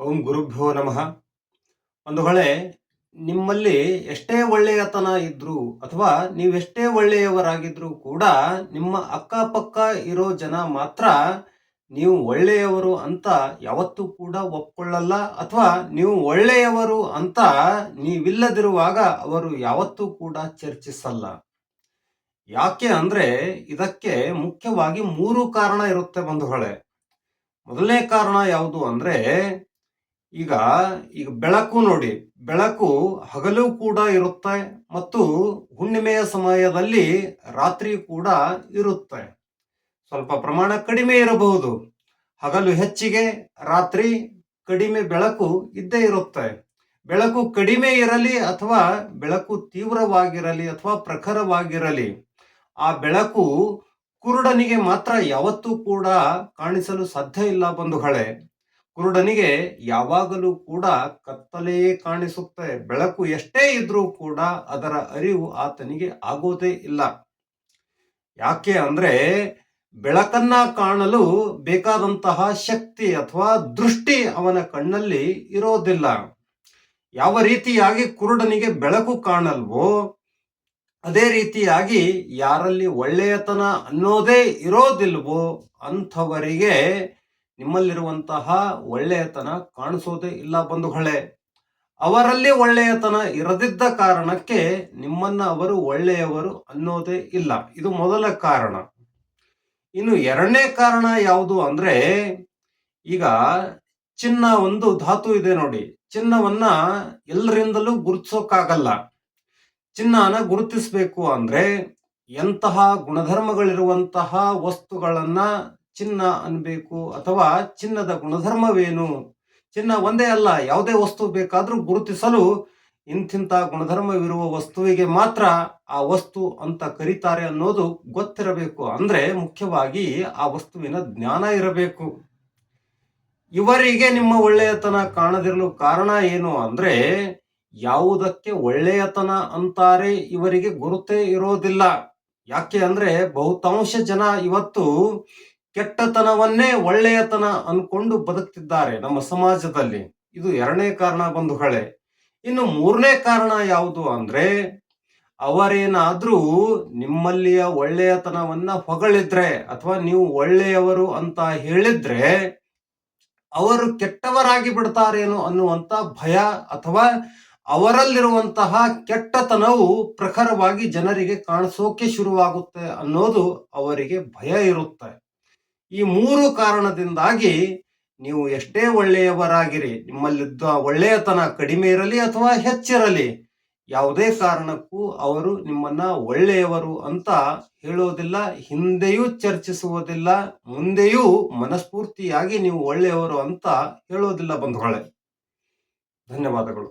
ಓಂ ಗುರುಭ್ಯೋ ನಮಃ. ಒಂದು ವೇಳೆ ನಿಮ್ಮಲ್ಲಿ ಎಷ್ಟೇ ಒಳ್ಳೆಯತನ ಇದ್ರೂ ಅಥವಾ ನೀವೆಷ್ಟೇ ಒಳ್ಳೆಯವರಾಗಿದ್ರೂ ಕೂಡ ನಿಮ್ಮ ಅಕ್ಕಪಕ್ಕ ಇರೋ ಜನ ಮಾತ್ರ ನೀವು ಒಳ್ಳೆಯವರು ಅಂತ ಯಾವತ್ತೂ ಕೂಡ ಒಪ್ಕೊಳ್ಳಲ್ಲ, ಅಥವಾ ನೀವು ಒಳ್ಳೆಯವರು ಅಂತ ನೀವಿಲ್ಲದಿರುವಾಗ ಅವರು ಯಾವತ್ತೂ ಕೂಡ ಚರ್ಚಿಸಲ್ಲ. ಯಾಕೆ ಅಂದ್ರೆ ಇದಕ್ಕೆ ಮುಖ್ಯವಾಗಿ 3 ಕಾರಣ ಇರುತ್ತೆ ಬಂಧುಗಳೇ. ಮೊದಲನೇ ಕಾರಣ ಯಾವುದು ಅಂದ್ರೆ, ಈಗ ಈಗ ಬೆಳಕು ನೋಡಿ, ಬೆಳಕು ಹಗಲು ಕೂಡ ಇರುತ್ತೆ ಮತ್ತು ಹುಣ್ಣಿಮೆಯ ಸಮಯದಲ್ಲಿ ರಾತ್ರಿ ಕೂಡ ಇರುತ್ತೆ. ಸ್ವಲ್ಪ ಪ್ರಮಾಣ ಕಡಿಮೆ ಇರಬಹುದು, ಹಗಲು ಹೆಚ್ಚಿಗೆ, ರಾತ್ರಿ ಕಡಿಮೆ ಬೆಳಕು ಇದ್ದೇ ಇರುತ್ತೆ. ಬೆಳಕು ಕಡಿಮೆ ಇರಲಿ ಅಥವಾ ಬೆಳಕು ತೀವ್ರವಾಗಿರಲಿ ಅಥವಾ ಪ್ರಖರವಾಗಿರಲಿ, ಆ ಬೆಳಕು ಕುರುಡನಿಗೆ ಮಾತ್ರ ಯಾವತ್ತೂ ಕೂಡ ಕಾಣಿಸಲು ಸಾಧ್ಯ ಇಲ್ಲ ಬಂಧುಗಳೇ. ಕುರುಡನಿಗೆ ಯಾವಾಗಲೂ ಕೂಡ ಕತ್ತಲೆಯೇ ಕಾಣಿಸುತ್ತೆ. ಬೆಳಕು ಎಷ್ಟೇ ಇದ್ರೂ ಕೂಡ ಅದರ ಅರಿವು ಆತನಿಗೆ ಆಗೋದೇ ಇಲ್ಲ. ಯಾಕೆ ಅಂದ್ರೆ ಬೆಳಕನ್ನ ಕಾಣಲು ಬೇಕಾದಂತಹ ಶಕ್ತಿ ಅಥವಾ ದೃಷ್ಟಿ ಅವನ ಕಣ್ಣಲ್ಲಿ ಇರೋದಿಲ್ಲ. ಯಾವ ರೀತಿಯಾಗಿ ಕುರುಡನಿಗೆ ಬೆಳಕು ಕಾಣಲ್ವೋ ಅದೇ ರೀತಿಯಾಗಿ ಯಾರಲ್ಲಿ ಒಳ್ಳೆಯತನ ಅನ್ನೋದೇ ಇರೋದಿಲ್ವೋ ಅಂಥವರಿಗೆ ನಿಮ್ಮಲ್ಲಿರುವಂತಹ ಒಳ್ಳೆಯತನ ಕಾಣಿಸೋದೇ ಇಲ್ಲ ಬಂಧುಗಳೇ. ಅವರಲ್ಲಿ ಒಳ್ಳೆಯತನ ಇರದಿದ್ದ ಕಾರಣಕ್ಕೆ ನಿಮ್ಮನ್ನ ಅವರು ಒಳ್ಳೆಯವರು ಅನ್ನೋದೇ ಇಲ್ಲ. ಇದು ಮೊದಲ ಕಾರಣ. ಇನ್ನು ಎರಡನೇ ಕಾರಣ ಯಾವುದು ಅಂದ್ರೆ, ಈಗ ಚಿನ್ನ ಒಂದು ಧಾತು ಇದೆ ನೋಡಿ. ಚಿನ್ನವನ್ನ ಎಲ್ಲರಿಂದಲೂ ಗುರುತಿಸೋಕ್ಕಾಗಲ್ಲ. ಚಿನ್ನನ ಗುರುತಿಸಬೇಕು ಅಂದ್ರೆ ಎಂತಹ ಗುಣಧರ್ಮಗಳಿರುವಂತಹ ವಸ್ತುಗಳನ್ನ ಚಿನ್ನ ಅನ್ಬೇಕು, ಅಥವಾ ಚಿನ್ನದ ಗುಣಧರ್ಮವೇನು. ಚಿನ್ನ ಒಂದೇ ಅಲ್ಲ, ಯಾವುದೇ ವಸ್ತು ಬೇಕಾದ್ರೂ ಗುರುತಿಸಲು ಇಂತಿಂತ ಗುಣಧರ್ಮವಿರುವ ವಸ್ತುವಿಗೆ ಮಾತ್ರ ಆ ವಸ್ತು ಅಂತ ಕರೀತಾರೆ ಅನ್ನೋದು ಗೊತ್ತಿರಬೇಕು. ಅಂದ್ರೆ ಮುಖ್ಯವಾಗಿ ಆ ವಸ್ತುವಿನ ಜ್ಞಾನ ಇರಬೇಕು. ಇವರಿಗೆ ನಿಮ್ಮ ಒಳ್ಳೆಯತನ ಕಾಣದಿರಲು ಕಾರಣ ಏನು ಅಂದ್ರೆ, ಯಾವುದಕ್ಕೆ ಒಳ್ಳೆಯತನ ಅಂತಾರೆ ಇವರಿಗೆ ಗುರುತೇ ಇರೋದಿಲ್ಲ. ಯಾಕೆ ಅಂದ್ರೆ ಬಹುತಾಂಶ ಜನ ಇವತ್ತು ಕೆಟ್ಟತನವನ್ನೇ ಒಳ್ಳೆಯತನ ಅನ್ಕೊಂಡು ಬದುಕ್ತಿದ್ದಾರೆ ನಮ್ಮ ಸಮಾಜದಲ್ಲಿ. ಇದು ಎರಡನೇ ಕಾರಣ ಬಂಧುಗಳೇ. ಇನ್ನು ಮೂರನೇ ಕಾರಣ ಯಾವುದು ಅಂದ್ರೆ, ಅವರೇನಾದ್ರೂ ನಿಮ್ಮಲ್ಲಿಯ ಒಳ್ಳೆಯತನವನ್ನ ಹೊಗಳಿದ್ರೆ ಅಥವಾ ನೀವು ಒಳ್ಳೆಯವರು ಅಂತ ಹೇಳಿದ್ರೆ ಅವರು ಕೆಟ್ಟವರಾಗಿ ಬಿಡ್ತಾರೇನೋ ಅನ್ನುವಂತ ಭಯ, ಅಥವಾ ಅವರಲ್ಲಿರುವಂತಹ ಕೆಟ್ಟತನವು ಪ್ರಖರವಾಗಿ ಜನರಿಗೆ ಕಾಣಿಸೋಕೆ ಶುರುವಾಗುತ್ತೆ ಅನ್ನೋದು ಅವರಿಗೆ ಭಯ ಇರುತ್ತೆ. ಈ 3 ಕಾರಣದಿಂದಾಗಿ ನೀವು ಎಷ್ಟೇ ಒಳ್ಳೆಯವರಾಗಿರಿ, ನಿಮ್ಮಲ್ಲಿದ್ದ ಒಳ್ಳೆಯತನ ಕಡಿಮೆ ಇರಲಿ ಅಥವಾ ಹೆಚ್ಚಿರಲಿ, ಯಾವುದೇ ಕಾರಣಕ್ಕೂ ಅವರು ನಿಮ್ಮನ್ನ ಒಳ್ಳೆಯವರು ಅಂತ ಹೇಳೋದಿಲ್ಲ, ಹಿಂದೆಯೂ ಚರ್ಚಿಸುವುದಿಲ್ಲ, ಮುಂದೆಯೂ ಮನಸ್ಫೂರ್ತಿಯಾಗಿ ನೀವು ಒಳ್ಳೆಯವರು ಅಂತ ಹೇಳೋದಿಲ್ಲ ಬಂಧುಗಳೇ. ಧನ್ಯವಾದಗಳು.